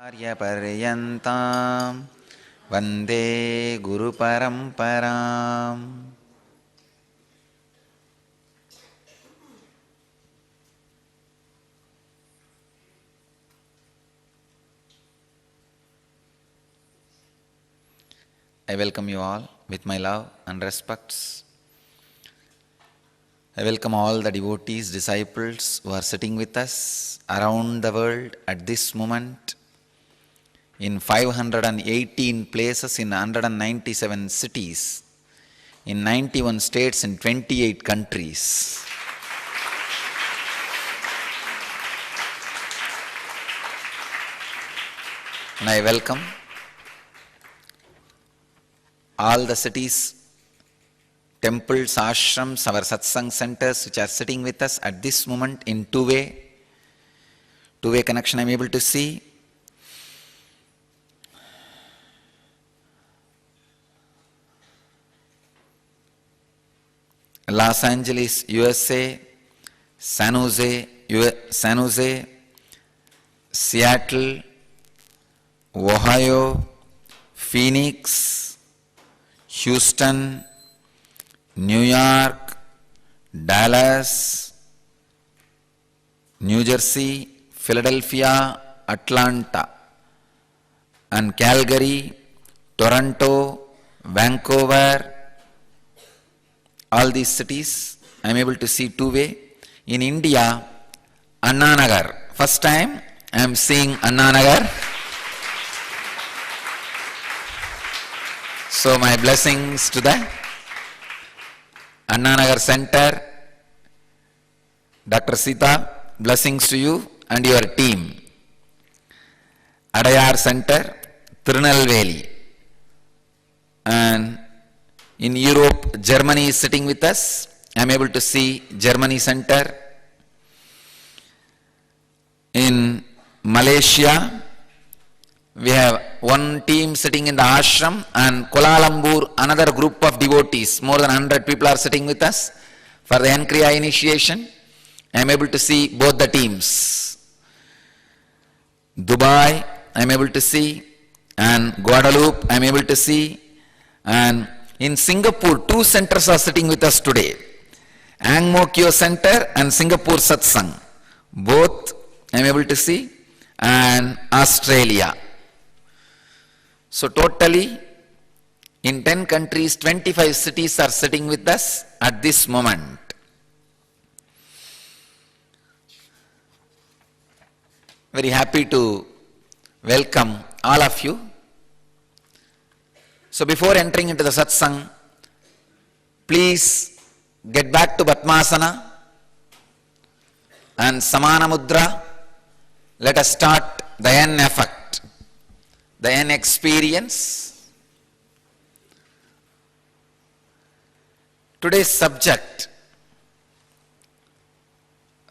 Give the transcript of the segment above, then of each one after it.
आर्यपर्यन्तां वन्दे गुरुपरम्पराम्. I welcome you all with my love and respects. I welcome all the devotees, disciples who are sitting with us around the world at this moment in 518 places in 197 cities, in 91 states, in 28 countries. And I welcome all the cities, temples, ashrams, our satsang centers which are sitting with us at this moment in two-way connection. I am able to see. Los Angeles, USA, San Jose, Seattle, Ohio, Phoenix, Houston, New York, Dallas, New Jersey, Philadelphia, Atlanta, and Calgary, Toronto, Vancouver, all these cities I am able to see two-way. In India, Anna Nagar. First time I am seeing Anna Nagar. So my blessings to the Anna Nagar Center. Dr. Sita, blessings to you and your team. Adayar Center, Tirunelveli. And in Europe, Germany is sitting with us. I am able to see Germany Center. In Malaysia, we have one team sitting in the ashram, and Kuala Lumpur, another group of devotees, more than 100 people are sitting with us for the N-Kriya initiation. I am able to see both the teams. Dubai, I am able to see, and Guadeloupe, I am able to see, and in Singapore, two centers are sitting with us today. Ang Mo Kio Center and Singapore Satsang. Both I am able to see, and Australia. So totally in 10 countries, 25 cities are sitting with us at this moment. Very happy to welcome all of you. So before entering into the satsang, please get back to Padmasana and Samana Mudra. Let us start the N effect, the N experience. Today's subject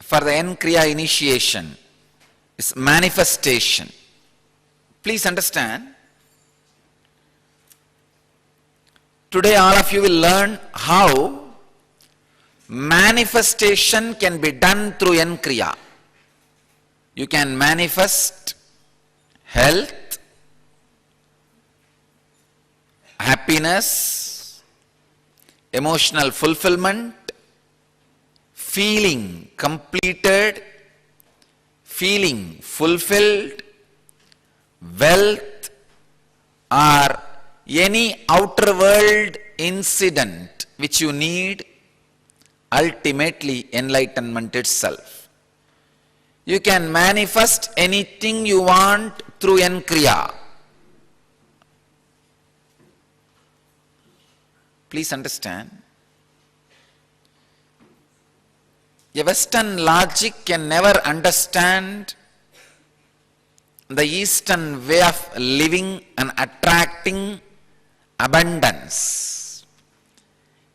for the N-Kriya initiation is manifestation. Please understand, today all of you will learn how manifestation can be done through N-Kriya. You can manifest health, happiness, emotional fulfillment, feeling completed, feeling fulfilled, wealth, or any outer world incident which you need, ultimately enlightenment itself. You can manifest anything you want through N-Kriya. Please understand, a Western logic can never understand the Eastern way of living and attracting abundance.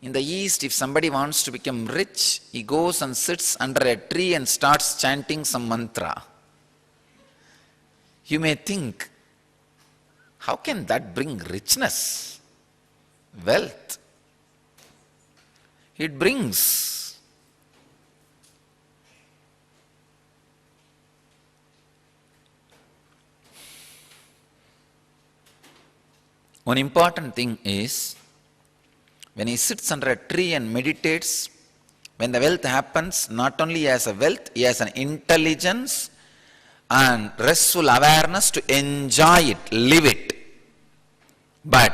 In the East, if somebody wants to become rich, he goes and sits under a tree and starts chanting some mantra. You may think, how can that bring richness, wealth? It brings. One important thing is, when he sits under a tree and meditates, when the wealth happens, not only he has a wealth, he has an intelligence and restful awareness to enjoy it, live it. But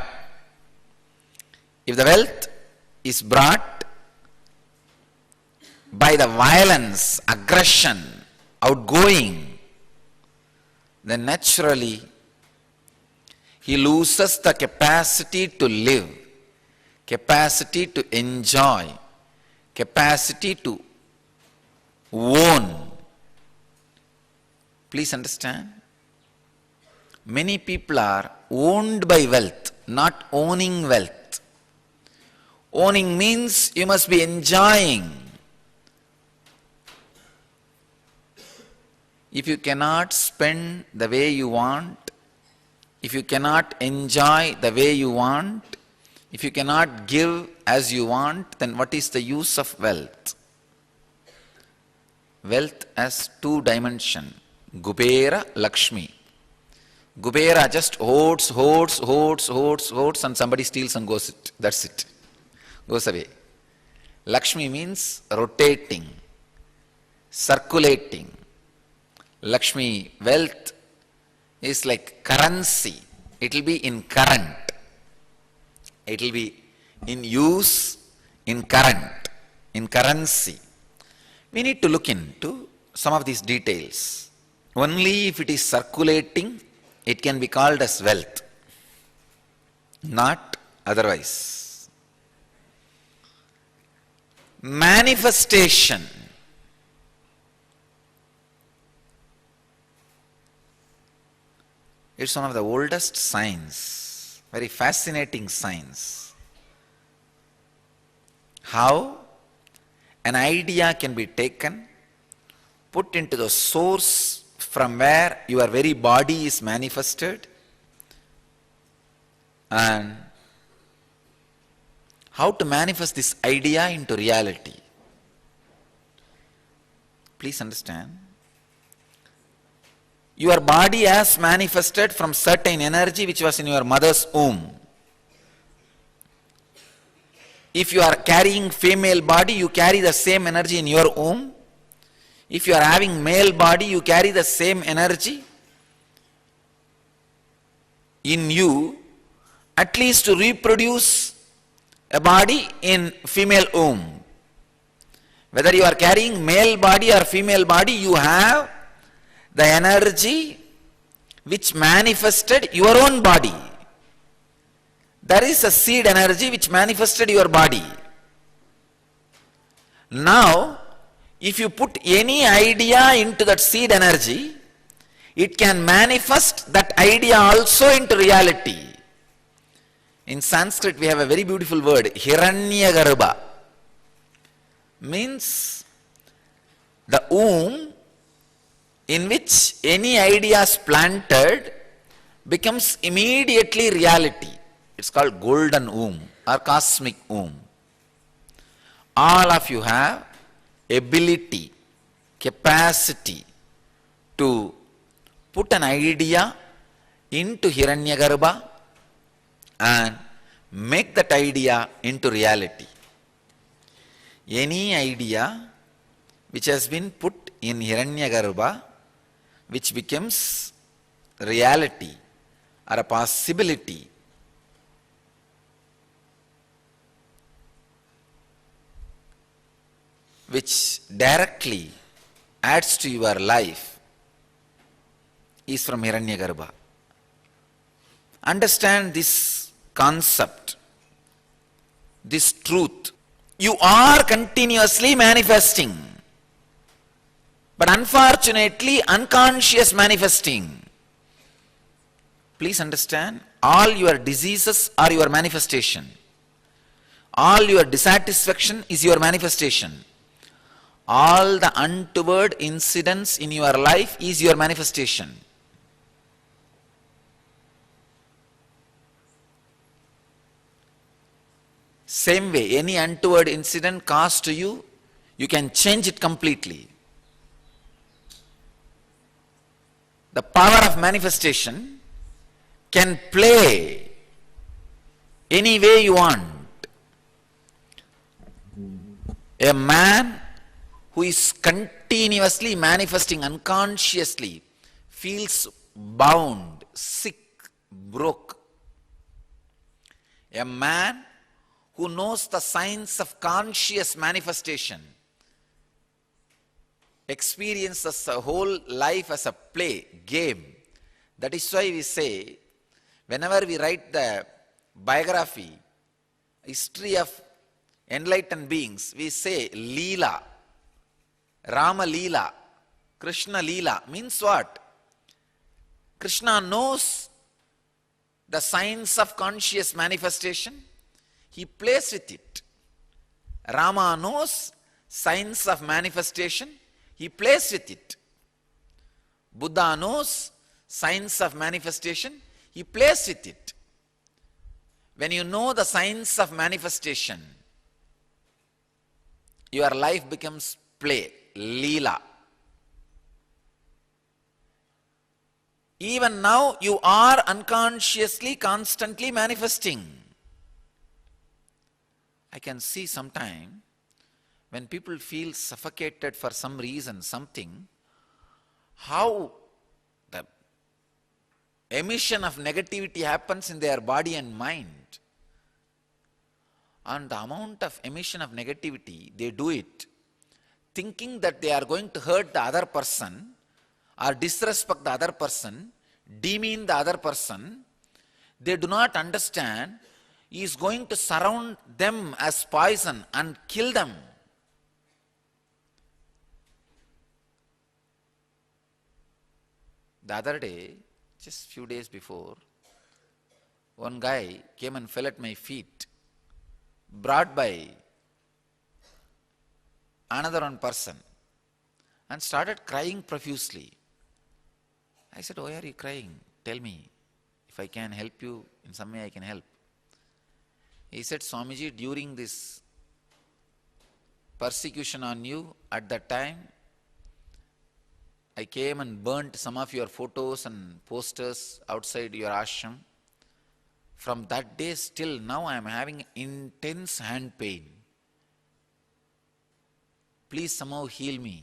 if the wealth is brought by the violence, aggression, outgoing, then naturally he loses the capacity to live, capacity to enjoy, capacity to own. Please understand, many people are owned by wealth, not owning wealth. Owning means you must be enjoying. If you cannot spend the way you want, if you cannot enjoy the way you want, if you cannot give as you want, then what is the use of wealth? Wealth has two dimensions, Kubera, Lakshmi. Kubera just hoards, and somebody steals and goes it. That's it. Goes away. Lakshmi means rotating, circulating. Lakshmi, wealth, is like currency. It will be in current. It will be in use, in current, in currency. We need to look into some of these details. Only if it is circulating, it can be called as wealth, not otherwise. Manifestation. It's one of the oldest science, very fascinating science. How an idea can be taken, put into the source from where your very body is manifested, and how to manifest this idea into reality. Please understand. Your body has manifested from certain energy which was in your mother's womb. If you are carrying female body, you carry the same energy in your womb. If you are having male body, you carry the same energy in you, at least to reproduce a body in female womb. Whether you are carrying male body or female body, you have the energy which manifested your own body. There is a seed energy which manifested your body. Now, if you put any idea into that seed energy, it can manifest that idea also into reality. In Sanskrit, we have a very beautiful word, Hiranyagarbha. Means the womb in which any idea is planted becomes immediately reality. It's called golden womb or cosmic womb. All of you have ability, capacity to put an idea into Hiranyagarbha and make that idea into reality. Any idea which has been put in Hiranyagarbha, which becomes reality or a possibility, which directly adds to your life, is from Hiranyagarbha. Understand this concept, this truth. You are continuously manifesting, but unfortunately unconscious manifesting. Please understand, all your diseases are your manifestation. All your dissatisfaction is your manifestation. All the untoward incidents in your life is your manifestation. Same way, any untoward incident caused to you, you can change it completely. The power of manifestation can play any way you want. A man who is continuously manifesting unconsciously feels bound, sick, broke. A man who knows the science of conscious manifestation experiences the whole life as a play, game. That is why we say, whenever we write the biography, history of enlightened beings, we say Leela, Rama Leela, Krishna Leela. Means what? Krishna knows the science of conscious manifestation. He plays with it. Rama knows science of manifestation. He plays with it. Buddha knows science of manifestation. He plays with it. When you know the science of manifestation, your life becomes play, Leela. Even now you are unconsciously, constantly manifesting. I can see sometime when people feel suffocated for some reason, something, how the emission of negativity happens in their body and mind. And the amount of emission of negativity, they do it thinking that they are going to hurt the other person or disrespect the other person, demean the other person. They do not understand he is going to surround them as poison and kill them. The other day, just few days before, one guy came and fell at my feet, brought by another one person, and started crying profusely. I said, "Why are you crying? Tell me. If I can help you, in some way I can help." He said, "Swamiji, during this persecution on you, at that time, I came and burnt some of your photos and posters outside your ashram. From that day till now I am having intense hand pain. Please somehow heal me."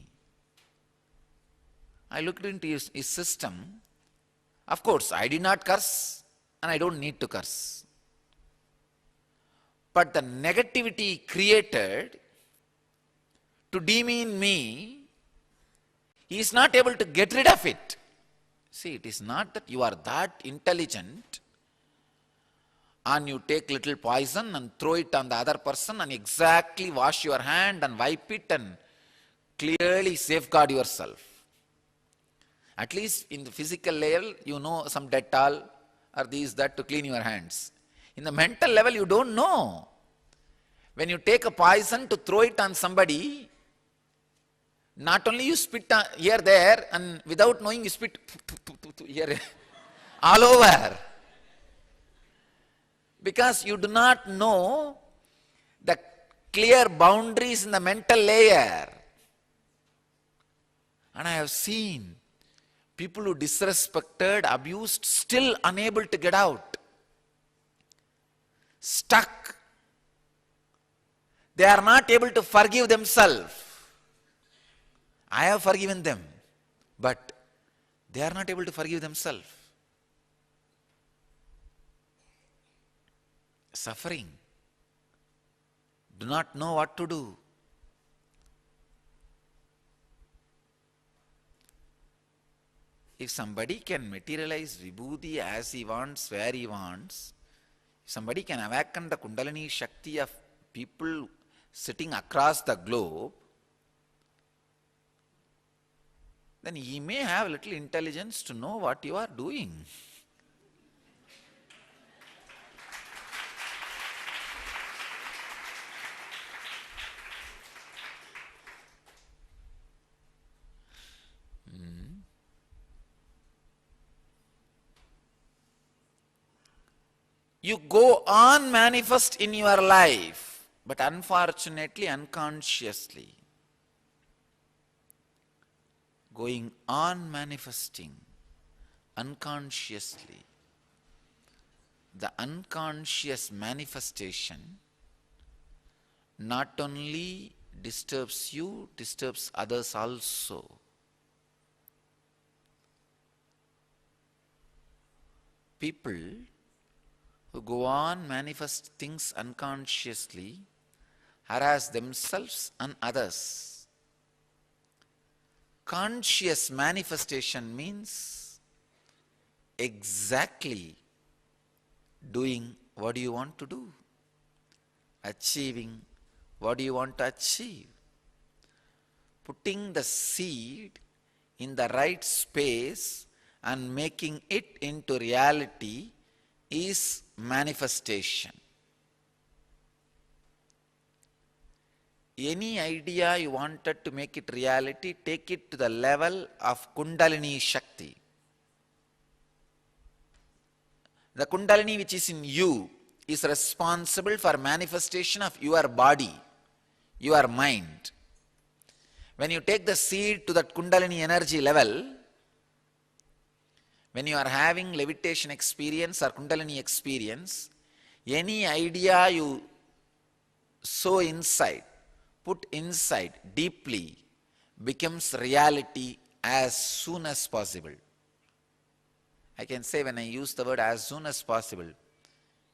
I looked into his system. Of course, I did not curse and I don't need to curse. But the negativity created to demean me, he is not able to get rid of it. See, it is not that you are that intelligent and you take little poison and throw it on the other person and exactly wash your hand and wipe it and clearly safeguard yourself. At least in the physical level, you know some Dettol or these, that to clean your hands. In the mental level, you don't know. When you take a poison to throw it on somebody, not only you spit here, there, and without knowing you spit here, all over. Because you do not know the clear boundaries in the mental layer. And I have seen people who disrespected, abused, still unable to get out. Stuck. They are not able to forgive themselves. I have forgiven them, but they are not able to forgive themselves. Suffering. Do not know what to do. If somebody can materialize Vibhuti as he wants, where he wants, if somebody can awaken the Kundalini Shakti of people sitting across the globe, then he may have little intelligence to know what you are doing. You go on manifest in your life, but unfortunately, unconsciously. Going on manifesting unconsciously. the unconscious manifestation not only disturbs you, disturbs others also. People who go on manifest things unconsciously harass themselves and others. Conscious manifestation means exactly doing what you want to do, achieving what you want to achieve, putting the seed in the right space and making it into reality is manifestation. Any idea you wanted to make it reality, take it to the level of Kundalini Shakti. The Kundalini which is in you is responsible for manifestation of your body, your mind. When you take the seed to that Kundalini energy level, when you are having levitation experience or Kundalini experience, any idea you sow inside, put inside deeply, becomes reality as soon as possible. I can say when I use the word as soon as possible,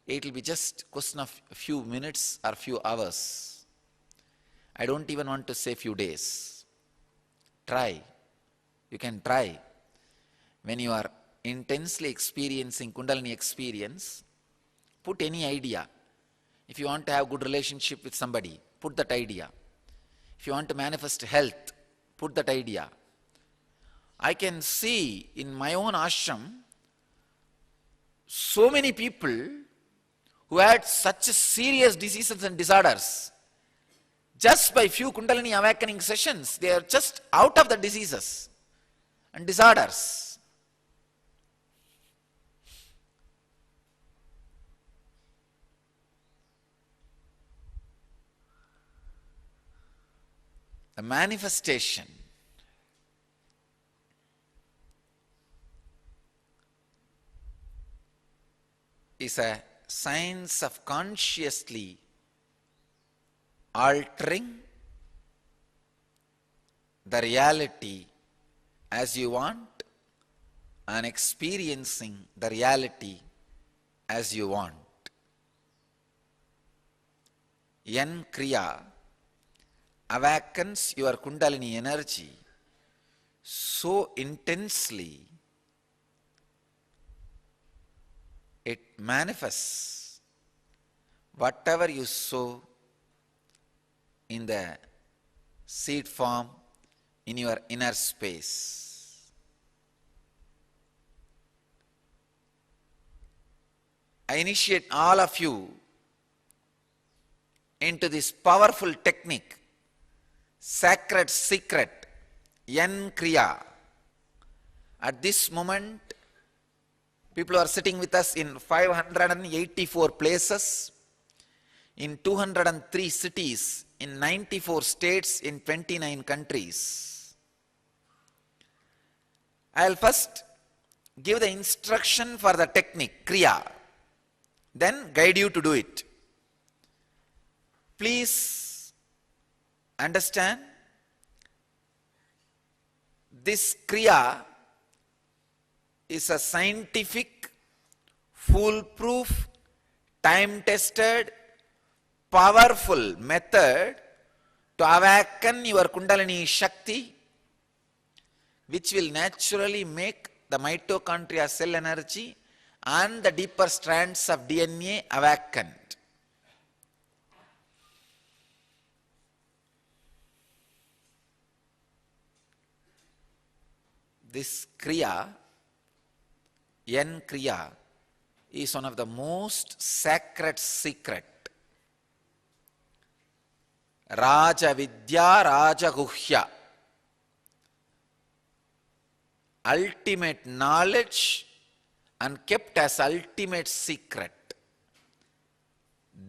it will be just question of a few minutes or few hours. I don't even want to say few days. Try. You can try. When you are intensely experiencing Kundalini experience, put any idea. If you want to have good relationship with somebody, put that idea. If you want to manifest health, put that idea. I can see in my own ashram, so many people who had such serious diseases and disorders, just by few Kundalini awakening sessions, they are just out of the diseases and disorders. The manifestation is a science of consciously altering the reality as you want and experiencing the reality as you want. Yan Kriya awakens your Kundalini energy so intensely, it manifests whatever you sow in the seed form in your inner space. I initiate all of you into this powerful technique, sacred secret, Yan Kriya. At this moment, people are sitting with us in 584 places, in 203 cities, in 94 states, in 29 countries. I'll first give the instruction for the technique, Kriya, then guide you to do it. Please understand, this Kriya is a scientific, foolproof, time-tested, powerful method to awaken your Kundalini Shakti, which will naturally make the mitochondria cell energy and the deeper strands of DNA awakened. This Kriya, Yan Kriya, is one of the most sacred secret. Raja Vidya Raja Guhya, ultimate knowledge and kept as ultimate secret.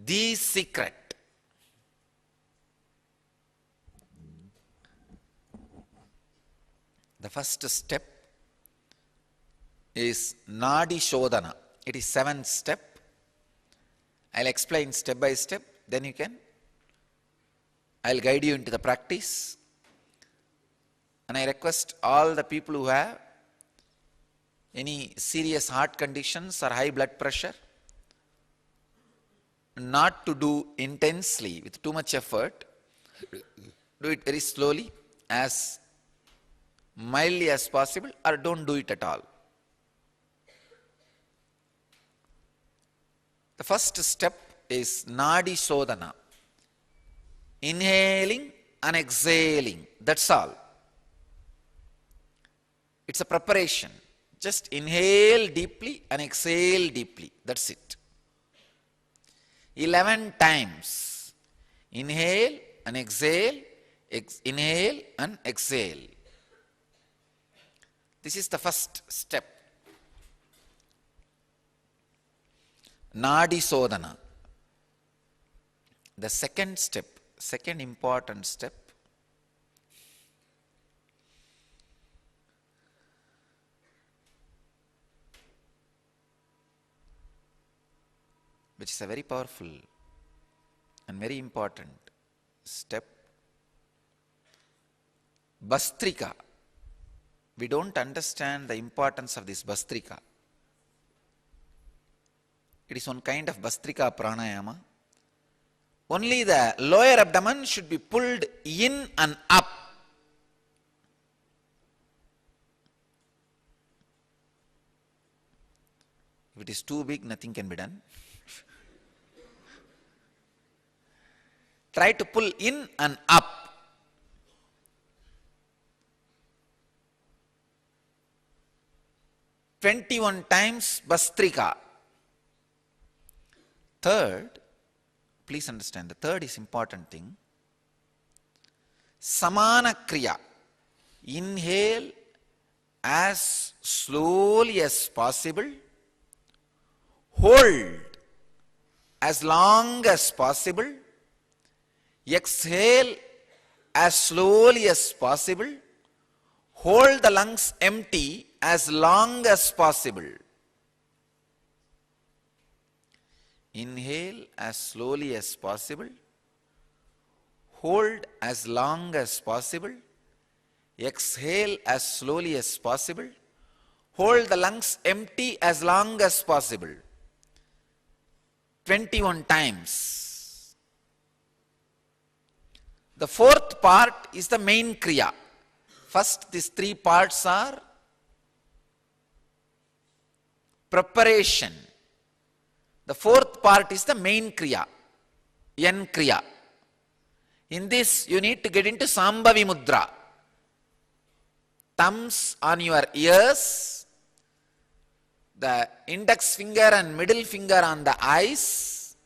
The secret. The first step is Nadi Shodhana. It is 7th step. I'll explain step by step, then I'll guide you into the practice. And I request all the people who have any serious heart conditions or high blood pressure not to do intensely with too much effort. Do it very slowly, as mildly as possible, or don't do it at all. The first step is Nadi Sodhana. Inhaling and exhaling, that's all. It's a preparation. Just inhale deeply and exhale deeply, that's it. 11 times. Inhale and exhale, inhale and exhale. This is the first step. Nadi Sodhana. The second step, second important step, which is a very powerful and very important step, Bhastrika. We don't understand the importance of this Bhastrika. It is one kind of Bhastrika pranayama. Only the lower abdomen should be pulled in and up. If it is too big, nothing can be done. Try to pull in and up. "21 times Bhastrika. Third, please understand, the third is important thing. Samana Kriya. Inhale as slowly as possible. Hold as long as possible. Exhale as slowly as possible. Hold the lungs empty as long as possible. Inhale as slowly as possible. Hold as long as possible. Exhale as slowly as possible. Hold the lungs empty as long as possible. 21 times. The fourth part is the main Kriya. First, these three parts are preparation. The fourth part is the main Kriya, Yan Kriya. In this, you need to get into Sambhavi Mudra. Thumbs on your ears, the index finger and middle finger on the eyes,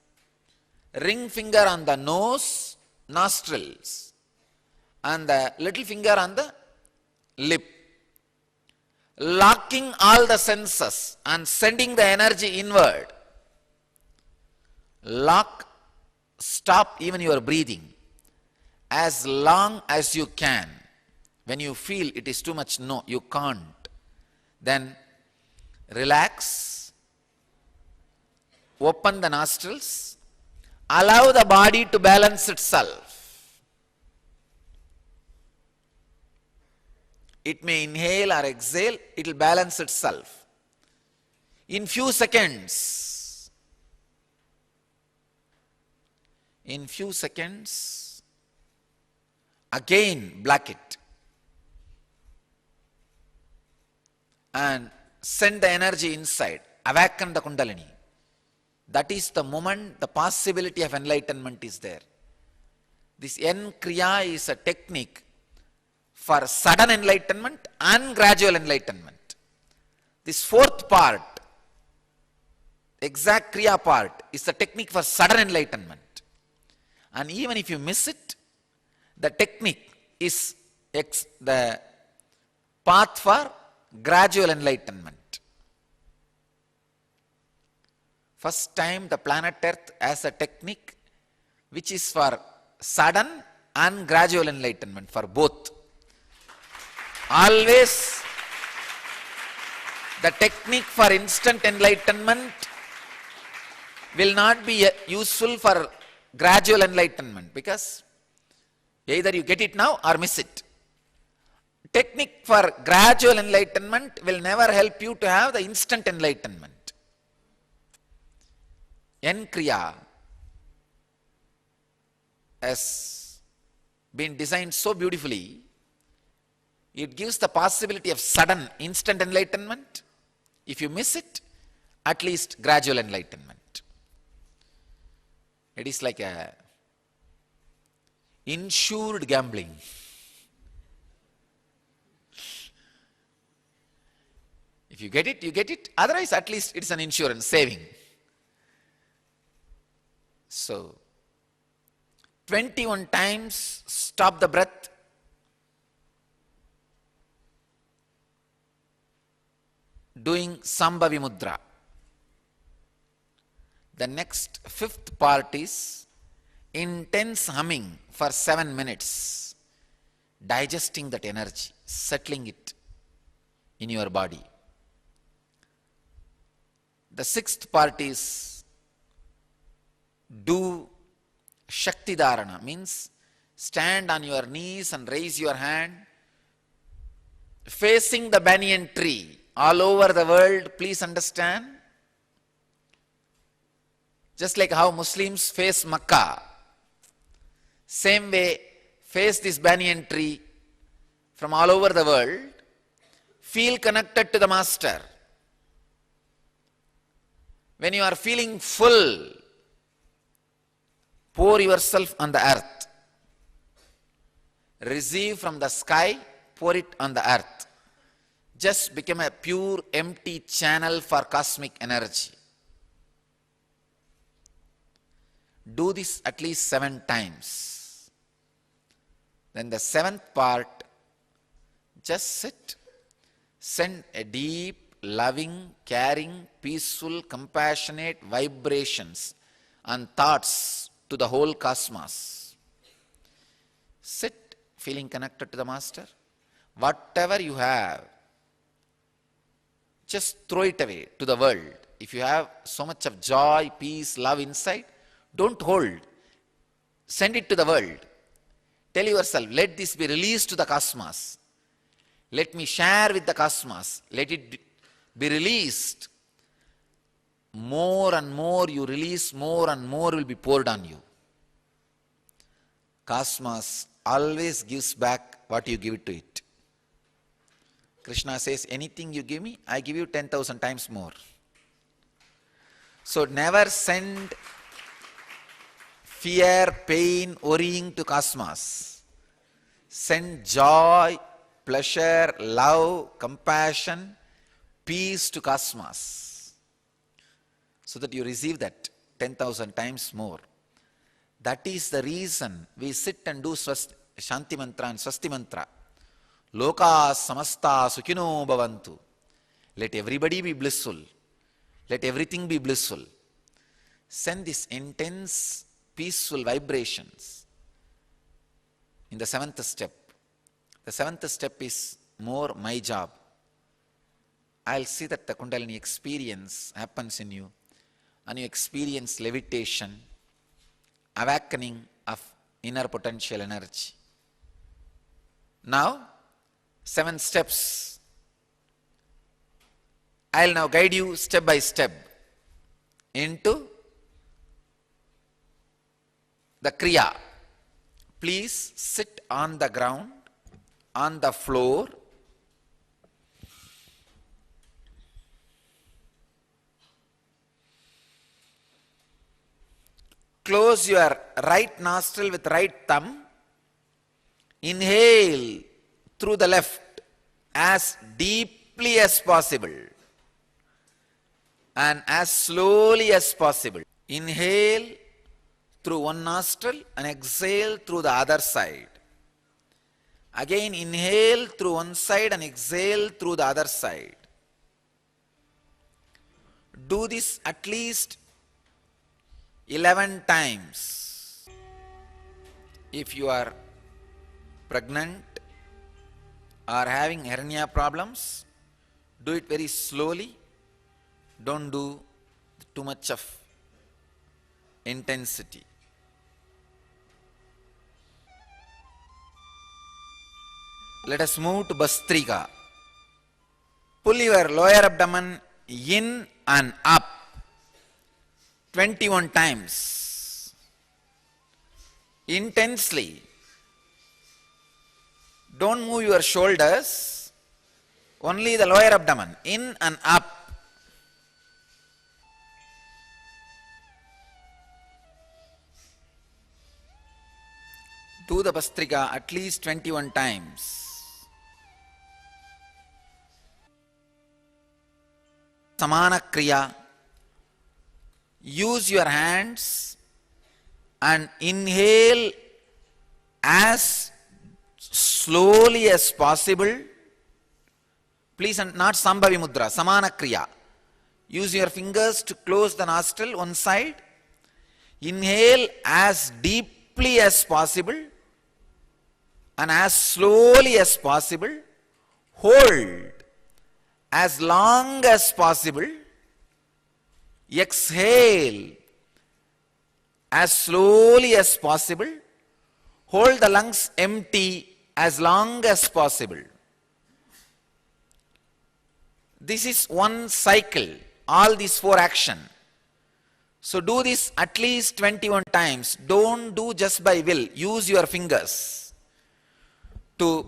ring finger on the nose, nostrils, and the little finger on the lip. Locking all the senses and sending the energy inward. Lock, stop even your breathing as long as you can. When you feel it is too much, no, you can't, then relax, open the nostrils, allow the body to balance itself. It may inhale or exhale, it will balance itself. In few seconds, again black it and send the energy inside, awaken the Kundalini. That is the moment the possibility of enlightenment is there. This Yan Kriya is a technique for sudden enlightenment and gradual enlightenment. This fourth part, exact Kriya part, is the technique for sudden enlightenment. And even if you miss it, the technique is the path for gradual enlightenment. First time the planet Earth has a technique which is for sudden and gradual enlightenment, for both. Always the technique for instant enlightenment will not be useful for gradual enlightenment, because either you get it now or miss it. Technique for gradual enlightenment will never help you to have the instant enlightenment. N Kriya has been designed so beautifully, it gives the possibility of sudden instant enlightenment. If you miss it, at least gradual enlightenment. It is like a insured gambling. If you get it, you get it. Otherwise, at least it's an insurance, saving. So, 21 times stop the breath. Doing Sambhavi Mudra. The next fifth part is intense humming for 7 minutes. Digesting that energy, settling it in your body. The sixth part is do Shakti Dharana, means stand on your knees and raise your hand facing the banyan tree all over the world. Please understand, just like how Muslims face Makkah, same way face this banyan tree from all over the world. Feel connected to the Master. When you are feeling full, pour yourself on the earth. Receive from the sky, pour it on the earth. Just become a pure empty channel for cosmic energy. Do this at least 7 times. Then the 7th part, just sit. Send a deep, loving, caring, peaceful, compassionate vibrations and thoughts to the whole cosmos. Sit, feeling connected to the Master. Whatever you have, just throw it away to the world. If you have so much of joy, peace, love inside, don't hold. Send it to the world. Tell yourself, let this be released to the cosmos. Let me share with the cosmos. Let it be released. More and more you release, more and more will be poured on you. Cosmos always gives back what you give it to it. Krishna says, anything you give me, I give you 10,000 times more. So never send fear, pain, worrying to cosmos. Send joy, pleasure, love, compassion, peace to cosmos, so that you receive that 10,000 times more. That is the reason we sit and do Shanti Mantra and Swasti Mantra. Loka samasta sukhino bhavantu. Let everybody be blissful. Let everything be blissful. Send this intense, peaceful vibrations in the 7th step. The 7th step is more my job. I'll see that the Kundalini experience happens in you, and you experience levitation, awakening of inner potential energy. Now, 7 steps. I'll now guide you step by step into the Kriya. Please sit on the ground, on the floor. Close your right nostril with right thumb. Inhale through the left as deeply as possible and as slowly as possible. Inhale through one nostril and exhale through the other side. Again, inhale through one side and exhale through the other side. Do this at least 11 times. If you are pregnant or having hernia problems, do it very slowly. Don't do too much of intensity. Let us move to Bhastrika. Pull your lower abdomen in and up 21 times. Intensely. Don't move your shoulders, only the lower abdomen, in and up. Do the Bhastrika at least 21 times. Samana Kriya. Use your hands and inhale as slowly as possible. Please, not Sambhavi Mudra, Samana Kriya. Use your fingers to close the nostril one side. Inhale as deeply as possible and as slowly as possible. Hold as long as possible. Exhale as slowly as possible. Hold the lungs empty as long as possible. This is one cycle, all these 4 actions. So do this at least 21 times. Don't do just by will. Use your fingers to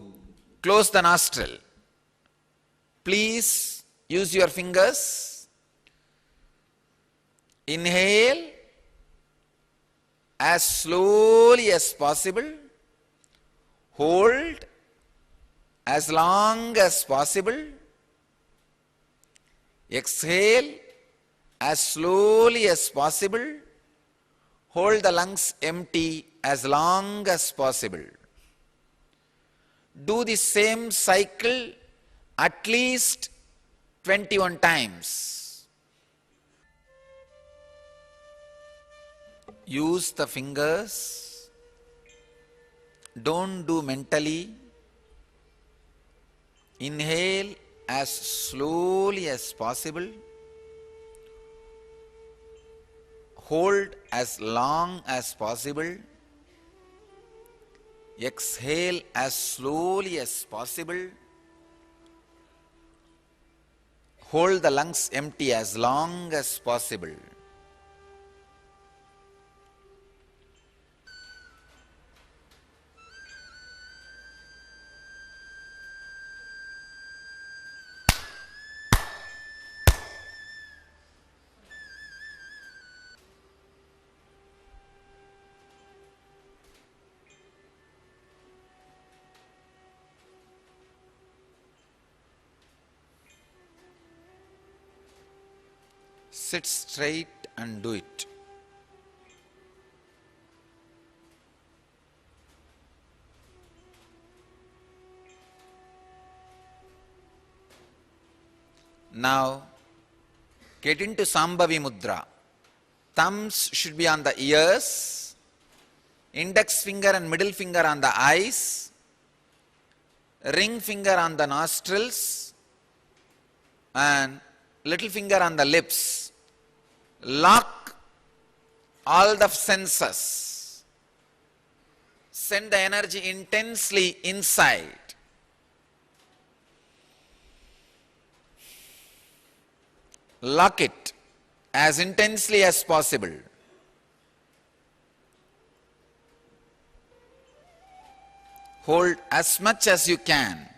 close the nostril. Please use your fingers. Inhale as slowly as possible. Hold as long as possible. Exhale as slowly as possible. Hold the lungs empty as long as possible. Do the same cycle at least 21 times. Use the fingers. Don't do mentally. Inhale as slowly as possible. Hold as long as possible. Exhale as slowly as possible. Hold the lungs empty as long as possible. Sit straight and do it. Now, get into Sambhavi Mudra. Thumbs should be on the ears, index finger and middle finger on the eyes, ring finger on the nostrils, and little finger on the lips. Lock all the senses. Send the energy intensely inside. Lock it as intensely as possible. Hold as much as you can.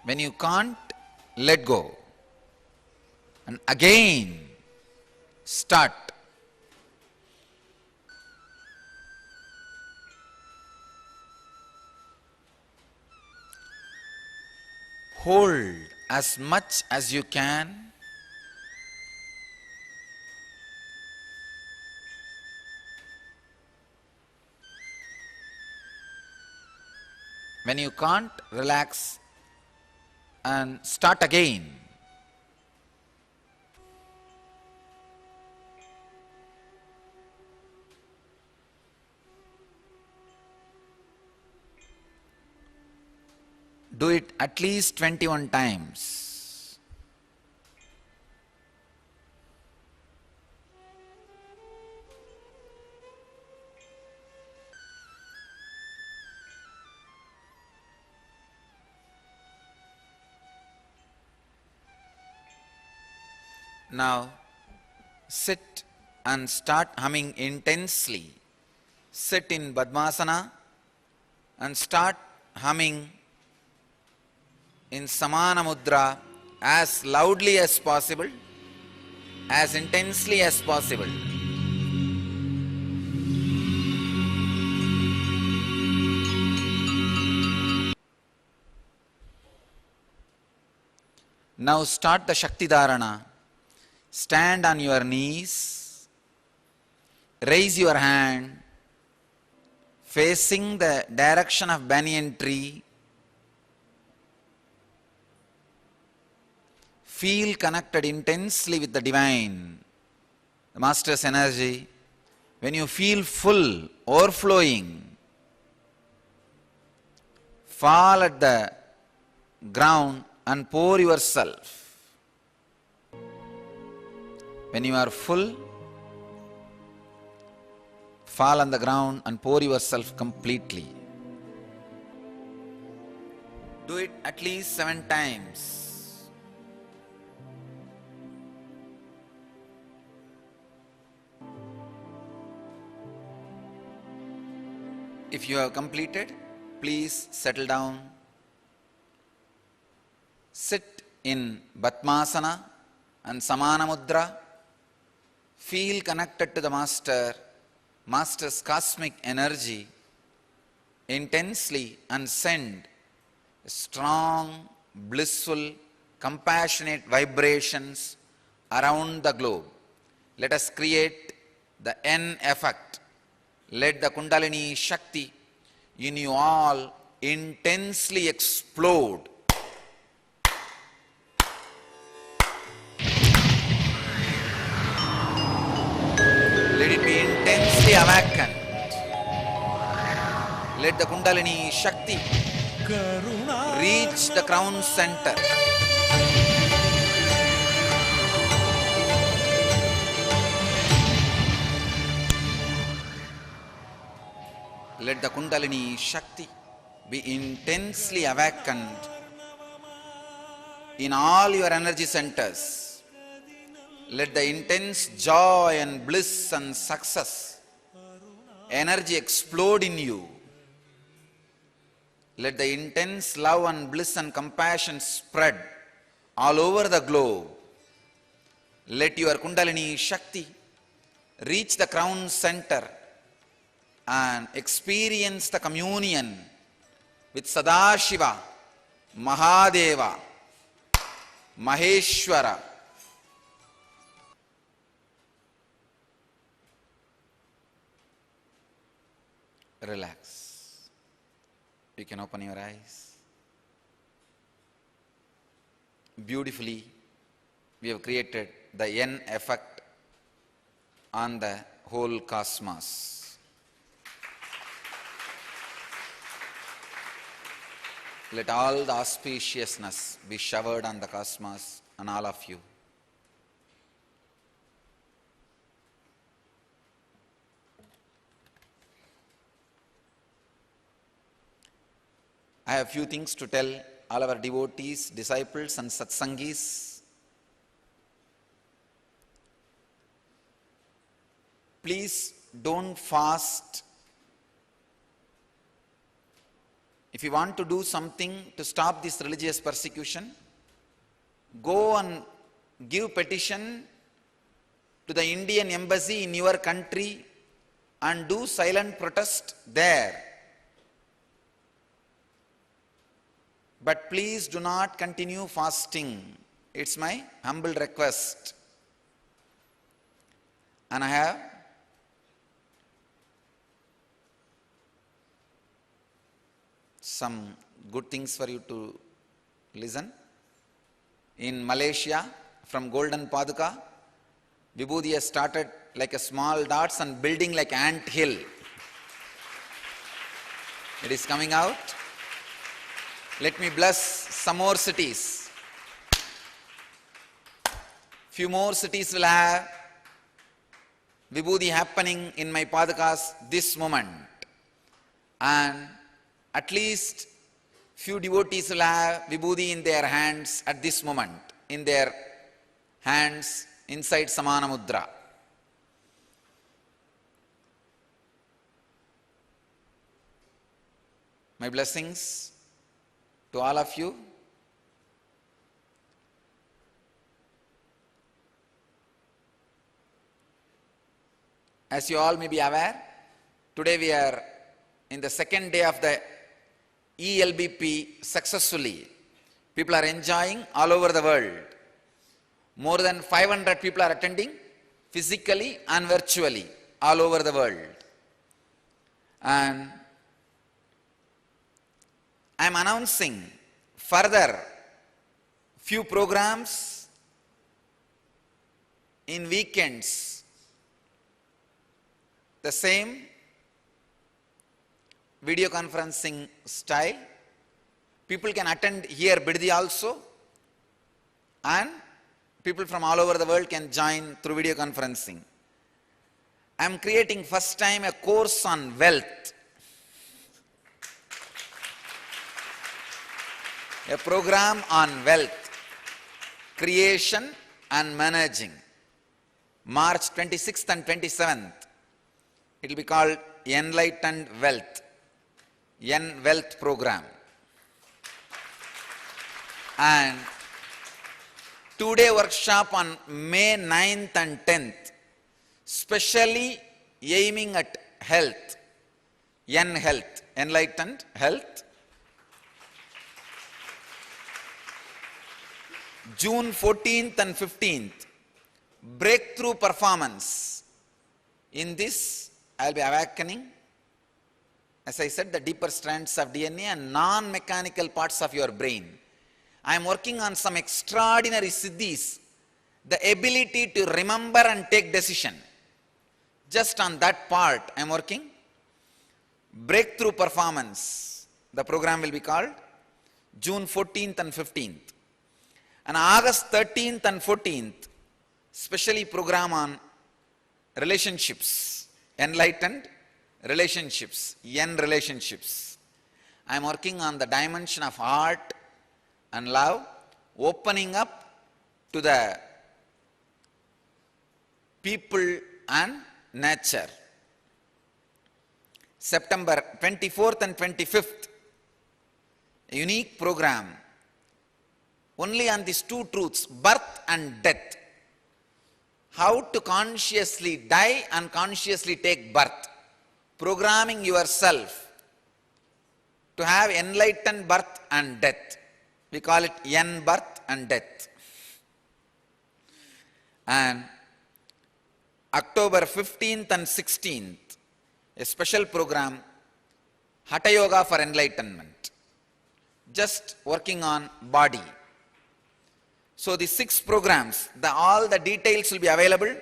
When you can't, let go. And again, start. Hold as much as you can. When you can't, relax and start again. Do it at least 21 times. Now, sit and start humming intensely. Sit in Padmasana and start humming in Samana Mudra as loudly as possible, as intensely as possible. Now start the Shakti Dharana. Stand on your knees, raise your hand, facing the direction of banyan tree. Feel connected intensely with the divine, the Master's energy. When you feel full, overflowing, fall at the ground and pour yourself. When you are full, fall on the ground and pour yourself completely. Do it at least 7 times. If you have completed, please settle down. Sit in Padmasana and Samana Mudra. Feel connected to the Master, Master's cosmic energy intensely, and send strong, blissful, compassionate vibrations around the globe. Let us create the N effect. Let the Kundalini Shakti in you all intensely explode. Let it be intensely awakened. Let the Kundalini Shakti reach the crown center. Let the Kundalini Shakti be intensely awakened in all your energy centers. Let the intense joy and bliss and success energy explode in you. Let the intense love and bliss and compassion spread all over the globe. Let your Kundalini Shakti reach the crown center and experience the communion with Sadashiva, Mahadeva, Maheshwara. Relax. You can open your eyes. Beautifully, we have created the N effect on the whole cosmos. Let all the auspiciousness be showered on the cosmos and all of you. I have few things to tell all our devotees, disciples and satsangis. Please don't fast. If you want to do something to stop this religious persecution, go and give petition to the Indian embassy in your country and do silent protest there. But please do not continue fasting. It's my humble request. And I have some good things for you to listen. In Malaysia, from Golden Paduka, Vibhuti has started like a small dots and building like ant hill. It is coming out. Let me bless some more cities. Few more cities will have Vibhuti happening in my Padakas this moment. And at least few devotees will have Vibhuti in their hands at this moment, in their hands inside Samana Mudra. My blessings to all of you. As you all may be aware, today we are in the second day of the ELBP successfully. People are enjoying all over the world. More than 500 people are attending physically and virtually all over the world. And I am announcing further few programs in weekends. The same video conferencing style. People can attend here Bidadi also, and people from all over the world can join through video conferencing. I am creating first time a course on wealth. A program on wealth, creation and managing. March 26th and 27th. It will be called Enlightened Wealth, Wealth program. And 2-day workshop on May 9th and 10th, specially aiming at health, health, enlightened health. June 14th and 15th, breakthrough performance. In this, I will be awakening, as I said, the deeper strands of DNA and non-mechanical parts of your brain. I am working on some extraordinary siddhis, the ability to remember and take decision. Just on that part I am working. Breakthrough performance, the program will be called, June 14th and 15th. And August 13th and 14th, specially program on relationships, enlightened relationships, relationships. I am working on the dimension of art and love, opening up to the people and nature. September 24th and 25th, a unique program only on these two truths, birth and death. How to consciously die and consciously take birth. Programming yourself to have enlightened birth and death. We call it birth and death. And October 15th and 16th, a special program, Hatha Yoga for Enlightenment. Just working on body. So the 6 programs, all the details will be available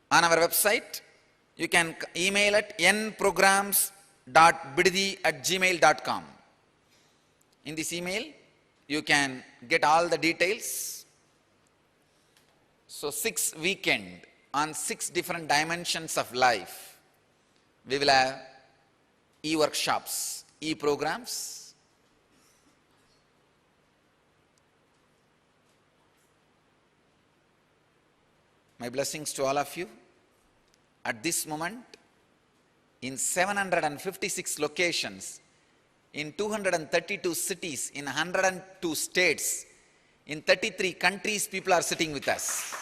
on our website. You can email at nprograms.bidadi@gmail.com. In this email, you can get all the details. So 6 weekend on 6 different dimensions of life. We will have e-workshops, e-programs. My blessings to all of you. At this moment, in 756 locations, in 232 cities, in 102 states, in 33 countries, people are sitting with us.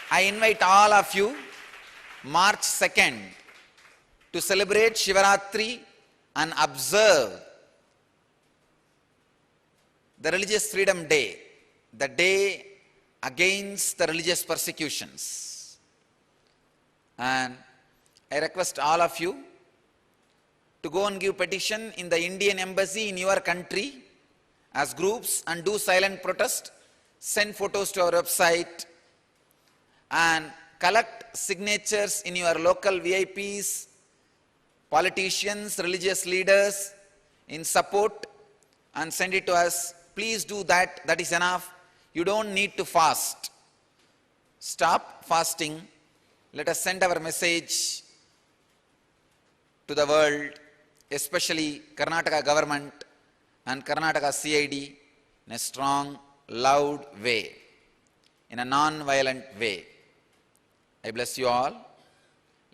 I invite all of you, March 2nd, to celebrate Shivaratri and observe the Religious Freedom Day, the day against the religious persecutions. And I request all of you to go and give petition in the Indian Embassy in your country as groups and do silent protest, send photos to our website and collect signatures in your local VIPs politicians, religious leaders in support and send it to us. Please do that. That is enough. You don't need to fast. Stop fasting. Let us send our message to the world, especially Karnataka government and Karnataka CID, in a strong, loud way, in a non-violent way. I bless you all.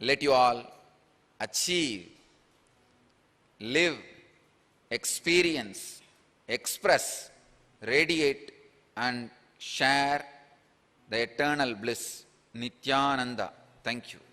Let you all achieve, live, experience, express, radiate, and share the eternal bliss. Nityananda. Thank you.